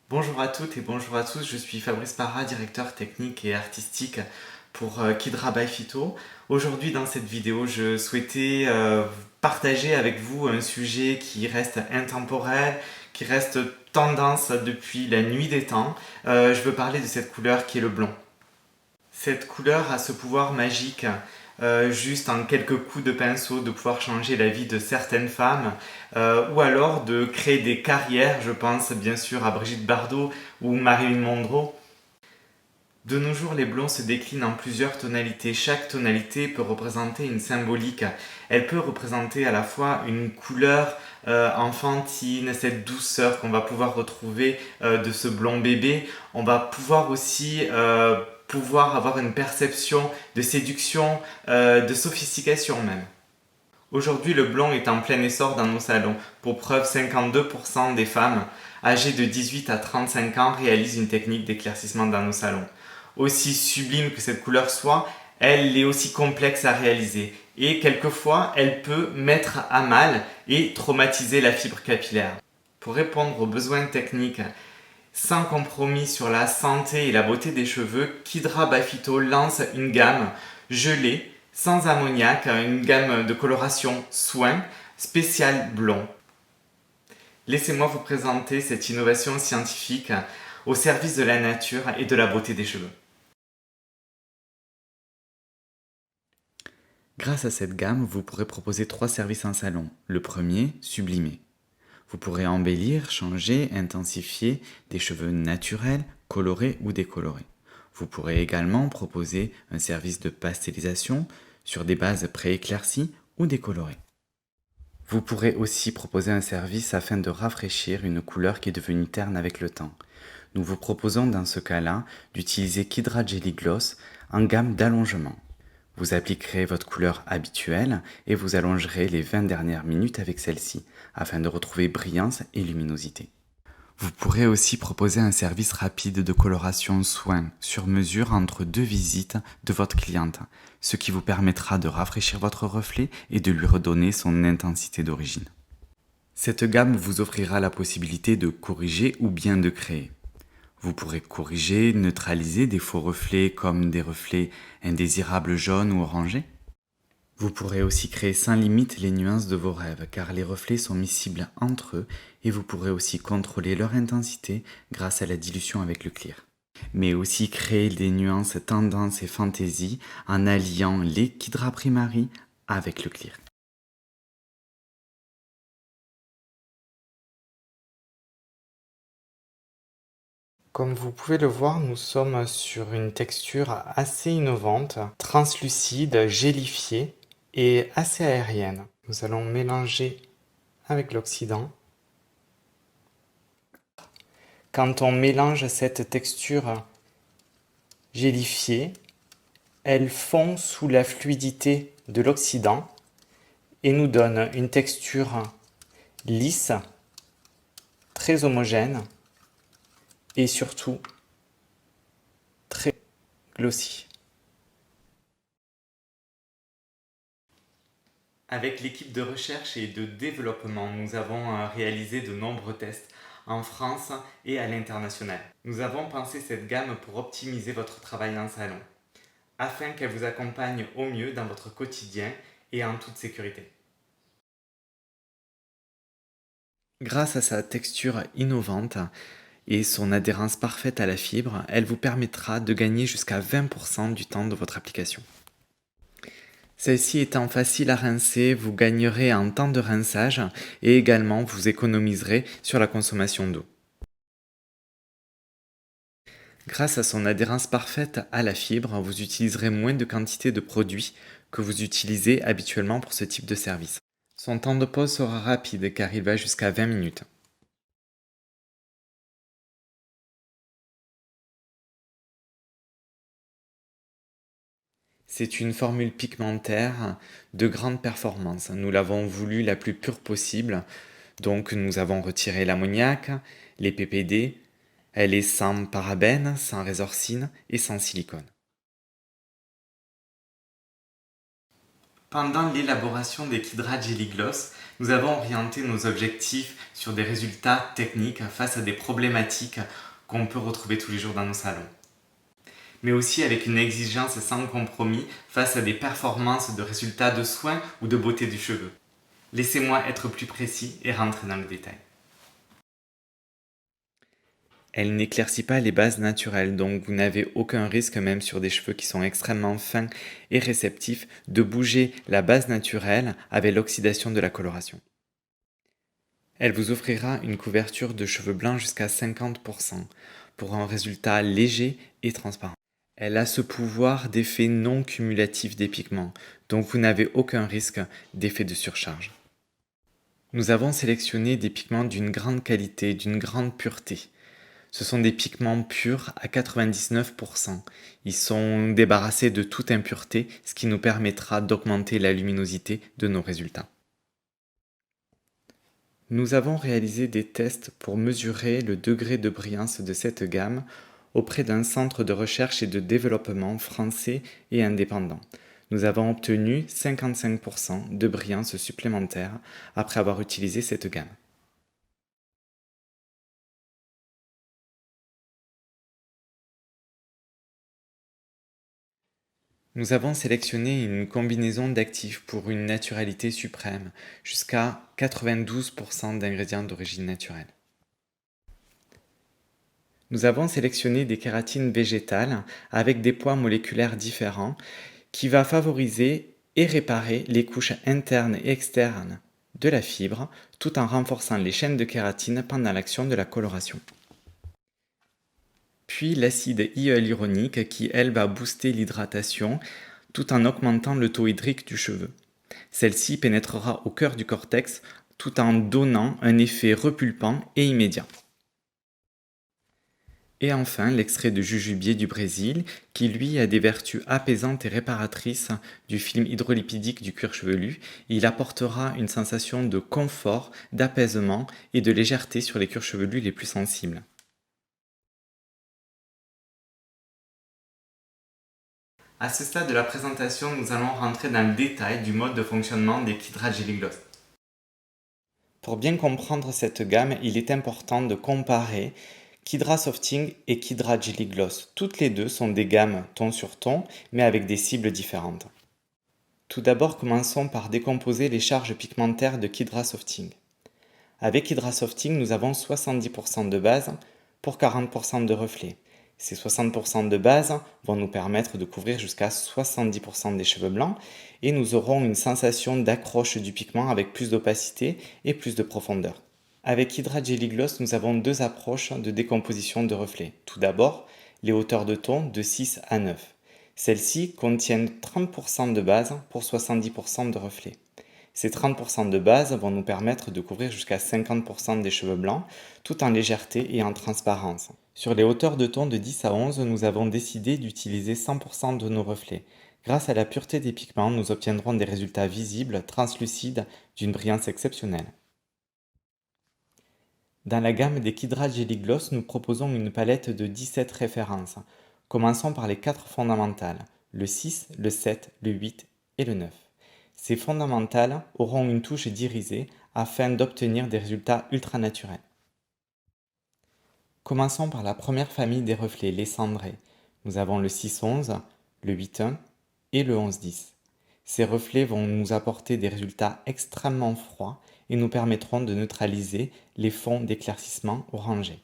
Bonjour à toutes et bonjour à tous, je suis Fabrice Parra, directeur technique et artistique pour Kidra by Phyto. Aujourd'hui dans cette vidéo, je souhaitais partager avec vous un sujet qui reste intemporel, qui reste tendance depuis la nuit des temps. Je veux parler de cette couleur qui est le blond. Cette couleur a ce pouvoir magique, juste en quelques coups de pinceau, de pouvoir changer la vie de certaines femmes, ou alors de créer des carrières, je pense bien sûr à Brigitte Bardot ou Marilyn Monroe. De nos jours, les blonds se déclinent en plusieurs tonalités. Chaque tonalité peut représenter une symbolique. Elle peut représenter à la fois une couleur enfantine, cette douceur qu'on va pouvoir retrouver de ce blond bébé. On va pouvoir aussi pouvoir avoir une perception de séduction, de sophistication même. Aujourd'hui, le blond est en plein essor dans nos salons. Pour preuve, 52% des femmes âgées de 18 à 35 ans réalisent une technique d'éclaircissement dans nos salons. Aussi sublime que cette couleur soit, elle est aussi complexe à réaliser et quelquefois elle peut mettre à mal et traumatiser la fibre capillaire. Pour répondre aux besoins techniques sans compromis sur la santé et la beauté des cheveux, Kidra by Phyto lance une gamme gelée, sans ammoniac, une gamme de coloration soin spéciale blond. Laissez-moi vous présenter cette innovation scientifique au service de la nature et de la beauté des cheveux. Grâce à cette gamme, vous pourrez proposer 3 services en salon. Le premier, sublimer. Vous pourrez embellir, changer, intensifier des cheveux naturels, colorés ou décolorés. Vous pourrez également proposer un service de pastelisation sur des bases prééclaircies ou décolorées. Vous pourrez aussi proposer un service afin de rafraîchir une couleur qui est devenue terne avec le temps. Nous vous proposons dans ce cas-là d'utiliser Kidra Jelly Gloss en gamme d'allongement. Vous appliquerez votre couleur habituelle et vous allongerez les 20 dernières minutes avec celle-ci, afin de retrouver brillance et luminosité. Vous pourrez aussi proposer un service rapide de coloration soin sur mesure entre 2 visites de votre cliente, ce qui vous permettra de rafraîchir votre reflet et de lui redonner son intensité d'origine. Cette gamme vous offrira la possibilité de corriger ou bien de créer. Vous pourrez corriger, neutraliser des faux reflets comme des reflets indésirables jaunes ou orangés. Vous pourrez aussi créer sans limite les nuances de vos rêves car les reflets sont miscibles entre eux et vous pourrez aussi contrôler leur intensité grâce à la dilution avec le clear. Mais aussi créer des nuances tendance et fantaisie en alliant les Kidra Primary avec le clear. Comme vous pouvez le voir, nous sommes sur une texture assez innovante, translucide, gélifiée et assez aérienne. Nous allons mélanger avec l'oxydant. Quand on mélange cette texture gélifiée, elle fond sous la fluidité de l'oxydant et nous donne une texture lisse, très homogène et surtout très glossy. Avec l'équipe de recherche et de développement, nous avons réalisé de nombreux tests en France et à l'international. Nous avons pensé cette gamme pour optimiser votre travail en salon, afin qu'elle vous accompagne au mieux dans votre quotidien et en toute sécurité. Grâce à sa texture innovante et son adhérence parfaite à la fibre, elle vous permettra de gagner jusqu'à 20% du temps de votre application. Celle-ci étant facile à rincer, vous gagnerez en temps de rinçage et également vous économiserez sur la consommation d'eau. Grâce à son adhérence parfaite à la fibre, vous utiliserez moins de quantité de produits que vous utilisez habituellement pour ce type de service. Son temps de pause sera rapide car il va jusqu'à 20 minutes. C'est une formule pigmentaire de grande performance. Nous l'avons voulu la plus pure possible, donc nous avons retiré l'ammoniac, les PPD. Elle est sans parabènes, sans résorcine et sans silicone. Pendant l'élaboration des Kidra Jelly Gloss, nous avons orienté nos objectifs sur des résultats techniques face à des problématiques qu'on peut retrouver tous les jours dans nos salons. Mais aussi avec une exigence sans compromis face à des performances de résultats de soins ou de beauté du cheveu. Laissez-moi être plus précis et rentrer dans le détail. Elle n'éclaircit pas les bases naturelles, donc vous n'avez aucun risque, même sur des cheveux qui sont extrêmement fins et réceptifs, de bouger la base naturelle avec l'oxydation de la coloration. Elle vous offrira une couverture de cheveux blancs jusqu'à 50% pour un résultat léger et transparent. Elle a ce pouvoir d'effet non cumulatif des pigments, donc vous n'avez aucun risque d'effet de surcharge. Nous avons sélectionné des pigments d'une grande qualité, d'une grande pureté. Ce sont des pigments purs à 99%. Ils sont débarrassés de toute impureté, ce qui nous permettra d'augmenter la luminosité de nos résultats. Nous avons réalisé des tests pour mesurer le degré de brillance de cette gamme auprès d'un centre de recherche et de développement français et indépendant. Nous avons obtenu 55% de brillance supplémentaire après avoir utilisé cette gamme. Nous avons sélectionné une combinaison d'actifs pour une naturalité suprême, jusqu'à 92% d'ingrédients d'origine naturelle. Nous avons sélectionné des kératines végétales avec des poids moléculaires différents qui va favoriser et réparer les couches internes et externes de la fibre tout en renforçant les chaînes de kératine pendant l'action de la coloration. Puis l'acide hyaluronique qui, elle, va booster l'hydratation tout en augmentant le taux hydrique du cheveu. Celle-ci pénétrera au cœur du cortex tout en donnant un effet repulpant et immédiat. Et enfin, l'extrait de jujubier du Brésil, qui lui a des vertus apaisantes et réparatrices du film hydrolipidique du cuir chevelu. Il apportera une sensation de confort, d'apaisement et de légèreté sur les cuirs chevelus les plus sensibles. À ce stade de la présentation, nous allons rentrer dans le détail du mode de fonctionnement des Kidra Jelly Gloss. Pour bien comprendre cette gamme, il est important de comparer Kidra Softing et Kidra Jelly Gloss. Toutes les deux sont des gammes ton sur ton, mais avec des cibles différentes. Tout d'abord, commençons par décomposer les charges pigmentaires de Kidra Softing. Avec Kidra Softing, nous avons 70% de base pour 40% de reflets. Ces 60% de base vont nous permettre de couvrir jusqu'à 70% des cheveux blancs et nous aurons une sensation d'accroche du pigment avec plus d'opacité et plus de profondeur. Avec Kidra Jelly Gloss, nous avons deux approches de décomposition de reflets. Tout d'abord, les hauteurs de ton de 6 à 9. Celles-ci contiennent 30% de base pour 70% de reflets. Ces 30% de base vont nous permettre de couvrir jusqu'à 50% des cheveux blancs, tout en légèreté et en transparence. Sur les hauteurs de ton de 10 à 11, nous avons décidé d'utiliser 100% de nos reflets. Grâce à la pureté des pigments, nous obtiendrons des résultats visibles, translucides, d'une brillance exceptionnelle. Dans la gamme des Kidra Jelly Gloss, nous proposons une palette de 17 références. Commençons par les 4 fondamentales, le 6, le 7, le 8 et le 9. Ces fondamentales auront une touche d'irisé afin d'obtenir des résultats ultra naturels. Commençons par la première famille des reflets, les cendrés. Nous avons le 6-11, le 8-1 et le 11-10. Ces reflets vont nous apporter des résultats extrêmement froids et nous permettront de neutraliser les fonds d'éclaircissement orangés.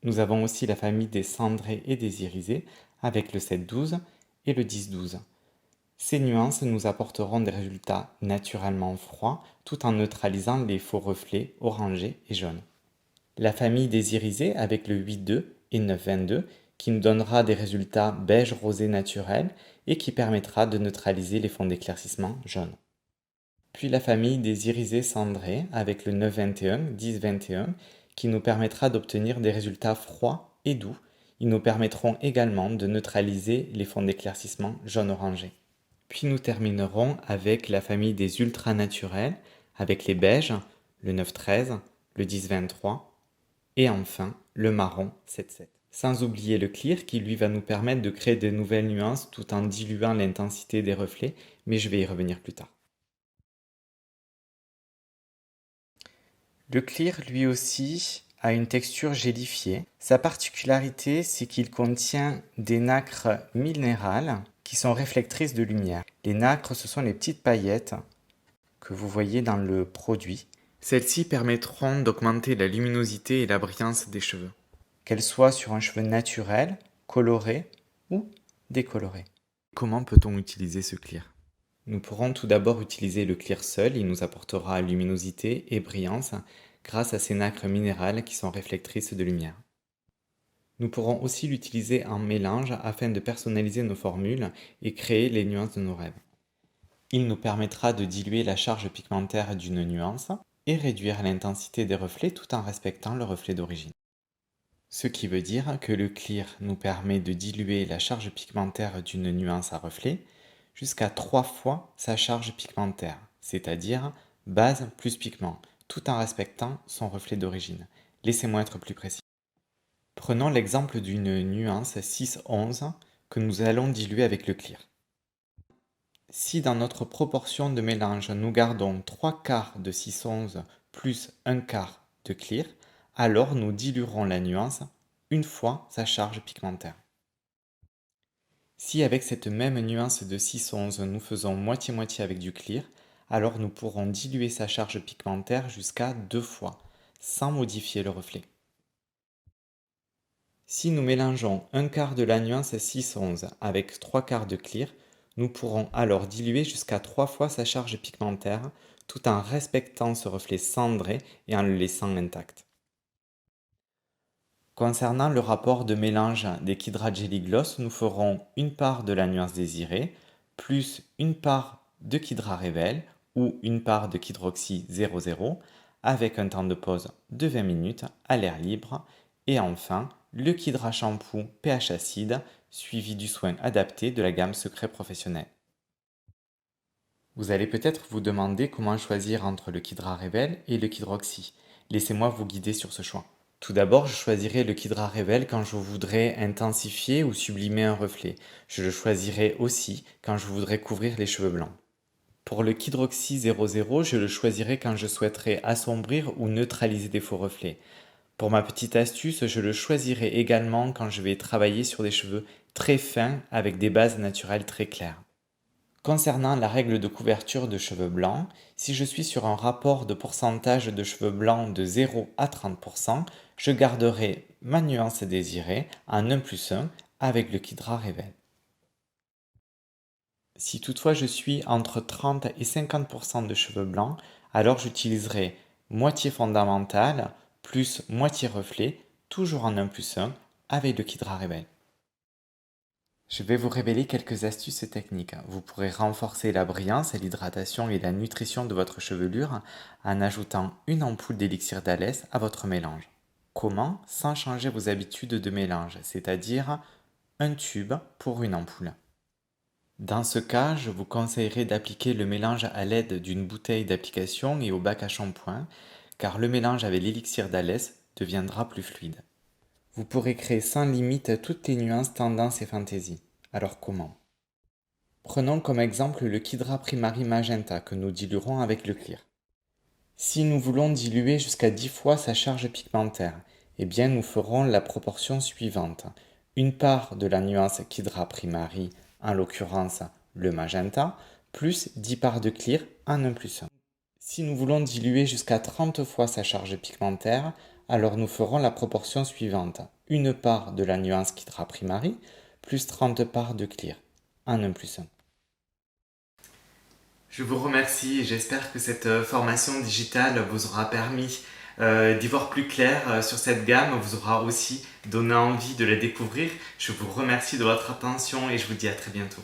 Nous avons aussi la famille des cendrés et des irisés avec le 7-12 et le 10-12. Ces nuances nous apporteront des résultats naturellement froids tout en neutralisant les faux reflets orangés et jaunes. La famille des irisés avec le 8-2 et 9-22 qui nous donnera des résultats beige rosé naturels et qui permettra de neutraliser les fonds d'éclaircissement jaunes. Puis la famille des irisés cendrés avec le 9-21, 10-21 qui nous permettra d'obtenir des résultats froids et doux. Ils nous permettront également de neutraliser les fonds d'éclaircissement jaune-orangé. Puis nous terminerons avec la famille des ultra naturels, avec les beiges, le 9-13, le 10-23 et enfin le marron 7-7. Sans oublier le clear qui lui va nous permettre de créer de nouvelles nuances tout en diluant l'intensité des reflets, mais je vais y revenir plus tard. Le clear lui aussi a une texture gélifiée. Sa particularité, c'est qu'il contient des nacres minérales qui sont réflectrices de lumière. Les nacres, ce sont les petites paillettes que vous voyez dans le produit. Celles-ci permettront d'augmenter la luminosité et la brillance des cheveux, qu'elles soient sur un cheveu naturel, coloré ou décoloré. Comment peut-on utiliser ce clear? Nous pourrons tout d'abord utiliser le clear seul, il nous apportera luminosité et brillance grâce à ces nacres minérales qui sont réflectrices de lumière. Nous pourrons aussi l'utiliser en mélange afin de personnaliser nos formules et créer les nuances de nos rêves. Il nous permettra de diluer la charge pigmentaire d'une nuance et réduire l'intensité des reflets tout en respectant le reflet d'origine. Ce qui veut dire que le clear nous permet de diluer la charge pigmentaire d'une nuance à reflet jusqu'à 3 fois sa charge pigmentaire, c'est-à-dire base plus pigment, tout en respectant son reflet d'origine. Laissez-moi être plus précis. Prenons l'exemple d'une nuance 6-11 que nous allons diluer avec le clear. Si dans notre proportion de mélange nous gardons 3/4 de 6-11 plus 1/4 de clear, alors nous diluerons la nuance une fois sa charge pigmentaire. Si avec cette même nuance de 6-11 nous faisons moitié-moitié avec du clear, alors nous pourrons diluer sa charge pigmentaire jusqu'à 2 fois, sans modifier le reflet. Si nous mélangeons 1/4 de la nuance 6-11 avec 3/4 de clear, nous pourrons alors diluer jusqu'à 3 fois sa charge pigmentaire, tout en respectant ce reflet cendré et en le laissant intact. Concernant le rapport de mélange des Kidra Jelly Gloss, nous ferons une part de la nuance désirée, plus une part de Kidra Revel ou une part de Kidroxy 00, avec un temps de pause de 20 minutes à l'air libre, et enfin le Kidra Shampoo pH acide, suivi du soin adapté de la gamme Secret Professionnel. Vous allez peut-être vous demander comment choisir entre le Kidra Revel et le Kidroxy. Laissez-moi vous guider sur ce choix. Tout d'abord, je choisirai le Kidra Revel quand je voudrais intensifier ou sublimer un reflet. Je le choisirai aussi quand je voudrais couvrir les cheveux blancs. Pour le Kidroxy 00, je le choisirai quand je souhaiterais assombrir ou neutraliser des faux reflets. Pour ma petite astuce, je le choisirai également quand je vais travailler sur des cheveux très fins avec des bases naturelles très claires. Concernant la règle de couverture de cheveux blancs, si je suis sur un rapport de pourcentage de cheveux blancs de 0 à 30%, je garderai ma nuance désirée en 1+1 avec le Kidra Revel. Si toutefois je suis entre 30 et 50% de cheveux blancs, alors j'utiliserai moitié fondamentale plus moitié reflet, toujours en 1+1 avec le Kidra Revel. Je vais vous révéler quelques astuces techniques. Vous pourrez renforcer la brillance, l'hydratation et la nutrition de votre chevelure en ajoutant une ampoule d'élixir d'Alès à votre mélange. Comment? Sans changer vos habitudes de mélange, c'est-à-dire un tube pour une ampoule. Dans ce cas, je vous conseillerais d'appliquer le mélange à l'aide d'une bouteille d'application et au bac à shampoing, car le mélange avec l'élixir d'Alès deviendra plus fluide. Vous pourrez créer sans limite toutes les nuances, tendances et fantaisies. Alors comment? Prenons comme exemple le Kidra Primary Magenta que nous diluerons avec le clear. Si nous voulons diluer jusqu'à 10 fois sa charge pigmentaire, eh bien nous ferons la proportion suivante. Une part de la nuance Kidra Primary, en l'occurrence le magenta, plus 10 parts de clear en 1+1. Si nous voulons diluer jusqu'à 30 fois sa charge pigmentaire, alors nous ferons la proportion suivante. Une part de la nuance Kidra Primary, plus 30 parts de clear, en 1+1. Je vous remercie et j'espère que cette formation digitale vous aura permis d'y voir plus clair sur cette gamme, vous aura aussi donné envie de la découvrir. Je vous remercie de votre attention et je vous dis à très bientôt.